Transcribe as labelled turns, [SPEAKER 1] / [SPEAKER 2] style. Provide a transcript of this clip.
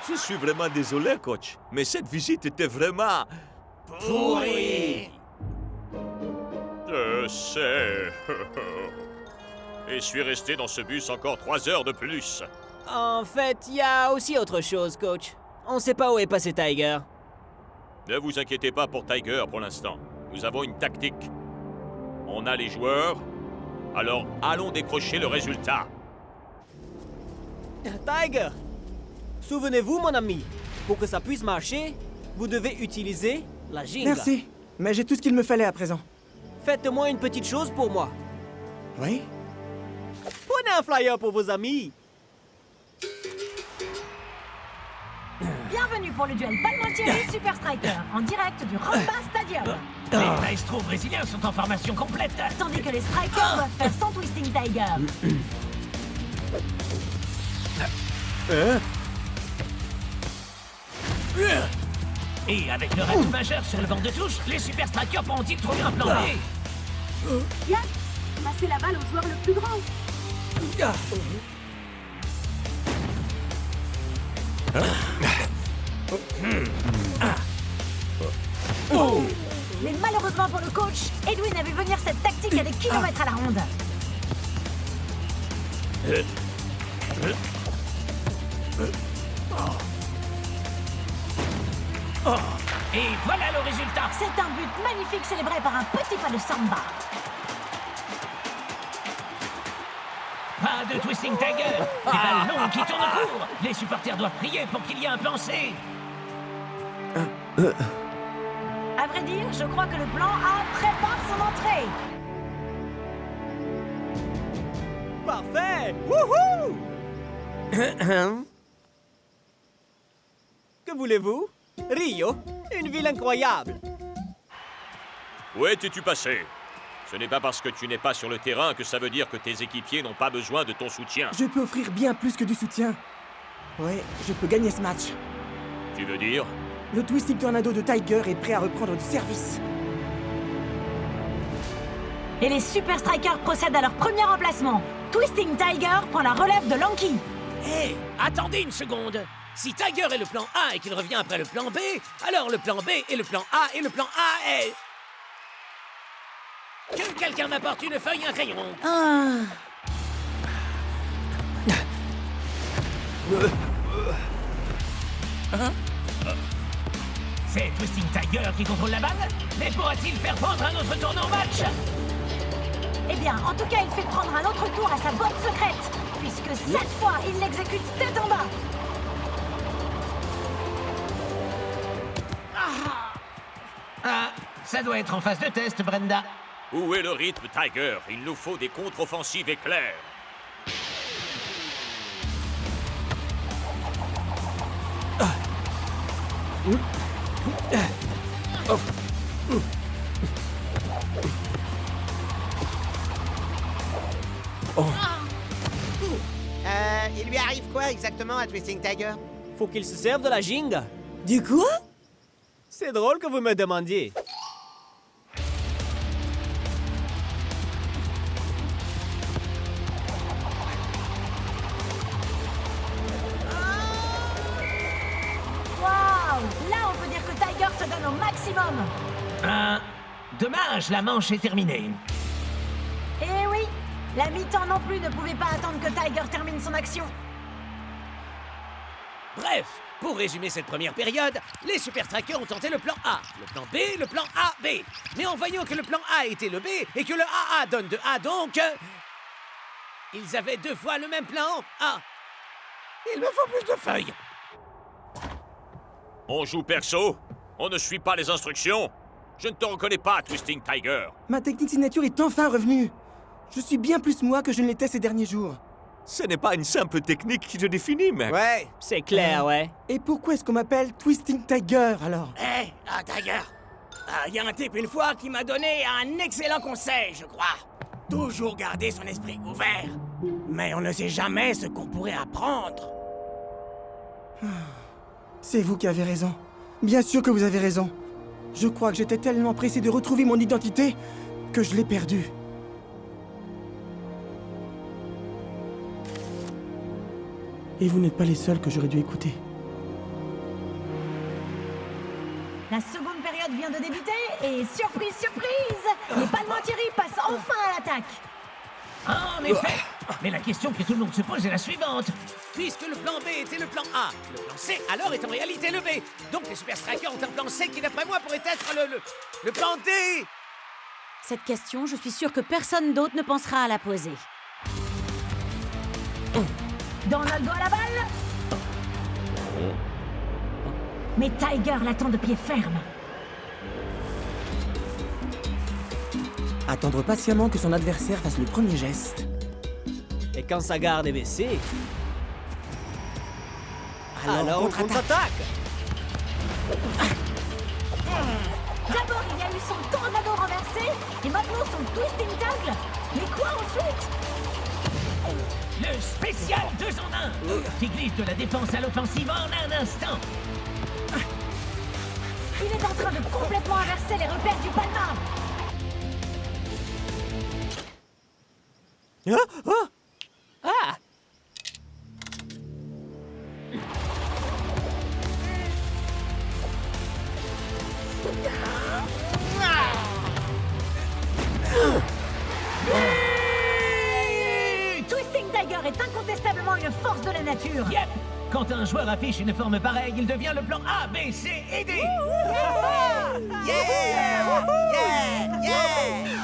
[SPEAKER 1] Je suis vraiment désolé, coach, mais cette visite était vraiment...
[SPEAKER 2] Pourri.
[SPEAKER 1] Je sais. Et je suis resté dans ce bus encore 3 heures de plus.
[SPEAKER 2] En fait, il y a aussi autre chose, coach. On sait pas où est passé Tiger.
[SPEAKER 1] Ne vous inquiétez pas pour Tiger pour l'instant. Nous avons une tactique. On a les joueurs, alors allons décrocher le résultat.
[SPEAKER 2] Tiger! Souvenez-vous, mon ami, pour que ça puisse marcher, vous devez utiliser la Jenga.
[SPEAKER 3] Merci, mais j'ai tout ce qu'il me fallait à présent.
[SPEAKER 2] Faites-moi une petite chose pour moi.
[SPEAKER 3] Oui?
[SPEAKER 2] Prenez un flyer pour vos amis.
[SPEAKER 4] Bienvenue pour le duel Palmentieri Super Striker, en direct du Ramba Stadium.
[SPEAKER 5] Les maestros brésiliens sont en formation complète.
[SPEAKER 4] Tandis que les Strikers doivent faire sans Twisting Tiger.
[SPEAKER 5] Et avec leur atout majeur sur le banc de touche, les Super Strikers pourront-ils trouver un plan B?
[SPEAKER 4] Yann, passez la balle au joueur le plus grand. Mais malheureusement pour le coach, Edwin a vu venir cette tactique à des kilomètres à la ronde.
[SPEAKER 5] Et voilà le résultat.
[SPEAKER 4] C'est un but magnifique célébré par un petit pas de samba.
[SPEAKER 5] Pas de Twisting Tiger. Des balles longues qui tournent court. Les supporters doivent prier pour qu'il y ait un plan C.
[SPEAKER 4] À vrai dire, je crois que le plan A prépare son entrée.
[SPEAKER 2] Parfait! Wouhou! Que voulez-vous? Rio, une ville incroyable.
[SPEAKER 1] Où étais-tu passé? Ce n'est pas parce que tu n'es pas sur le terrain que ça veut dire que tes équipiers n'ont pas besoin de ton soutien.
[SPEAKER 3] Je peux offrir bien plus que du soutien. Ouais, je peux gagner ce match.
[SPEAKER 1] Tu veux dire?
[SPEAKER 3] Le Twisting Tornado de Tiger est prêt à reprendre du service.
[SPEAKER 4] Et les Super Strikers procèdent à leur premier remplacement. Twisting Tiger prend la relève de Lanky.
[SPEAKER 5] Hé, attendez une seconde. Si Tiger est le plan A et qu'il revient après le plan B, alors le plan B est le plan A et le plan A est... Que quelqu'un m'apporte une feuille et un crayon. C'est Twisting Tiger qui contrôle la balle, mais pourra-t-il faire prendre un autre tournant au match?
[SPEAKER 4] Eh bien, en tout cas, il fait prendre un autre tour à sa boîte secrète, puisque cette fois, il l'exécute tête en bas.
[SPEAKER 5] Ah, ça doit être en phase de test, Brenda.
[SPEAKER 1] Où est le rythme, Tiger? Il nous faut des contre-offensives éclairs.
[SPEAKER 6] Il lui arrive quoi exactement à Twisting Tiger?
[SPEAKER 2] Faut qu'il se serve de la Jenga.
[SPEAKER 3] Du quoi?
[SPEAKER 2] C'est drôle que vous me demandiez.
[SPEAKER 4] Waouh! Là, on peut dire que Tiger se donne au maximum.
[SPEAKER 5] Dommage, la manche est terminée.
[SPEAKER 4] Eh oui, la mi-temps non plus ne pouvait pas attendre que Tiger termine son action.
[SPEAKER 5] Bref, pour résumer cette première période, les Super Strikers ont tenté le plan A, le plan B, le plan A, B. Mais en voyant que le plan A était le B et que le AA donne de A donc... ils avaient 2 fois le même plan A. Il me faut plus de feuilles.
[SPEAKER 1] On joue perso? On ne suit pas les instructions? Je ne te reconnais pas, Twisting Tiger.
[SPEAKER 3] Ma technique signature est enfin revenue. Je suis bien plus moi que je ne l'étais ces derniers jours.
[SPEAKER 1] Ce n'est pas une simple technique qui te définit, mec.
[SPEAKER 6] Ouais.
[SPEAKER 2] C'est clair, ouais.
[SPEAKER 3] Et pourquoi est-ce qu'on m'appelle Twisting Tiger, alors?
[SPEAKER 5] Hé, Tiger. Il y a un type une fois qui m'a donné un excellent conseil, je crois. Toujours garder son esprit ouvert. Mais on ne sait jamais ce qu'on pourrait apprendre.
[SPEAKER 3] C'est vous qui avez raison. Bien sûr que vous avez raison. Je crois que j'étais tellement pressé de retrouver mon identité que je l'ai perdue. Et vous n'êtes pas les seuls que j'aurais dû écouter.
[SPEAKER 4] La seconde période vient de débuter et surprise, surprise, les Palmer Thierry passent enfin à l'attaque.
[SPEAKER 5] En effet. Mais la question que tout le monde se pose est la suivante. Puisque le plan B était le plan A, le plan C alors est en réalité le B. Donc les Super Strikers ont un plan C qui d'après moi pourrait être le plan D.
[SPEAKER 7] Cette question, je suis sûre que personne d'autre ne pensera à la poser.
[SPEAKER 4] Donaldo à la balle. Mais Tiger l'attend de pied ferme.
[SPEAKER 3] Attendre patiemment que son adversaire fasse le premier geste.
[SPEAKER 2] Et quand sa garde est baissée, alors on
[SPEAKER 3] contre-attaque.
[SPEAKER 2] contre-attaque.
[SPEAKER 4] D'abord, il y a eu son tornado renversé et maintenant son twisting tackle. Mais quoi ensuite?
[SPEAKER 5] Le spécial 2 en 1 qui glisse de la défense à l'offensive en un instant.
[SPEAKER 4] Il est en train de complètement inverser les repères du Palmer.
[SPEAKER 2] Ah!
[SPEAKER 4] Twisting Tiger est incontestablement une force de la nature.
[SPEAKER 5] Yep. Quand un joueur affiche une forme pareille, il devient le plan A, B, C et D.
[SPEAKER 6] Yeah! Yeah! Yeah!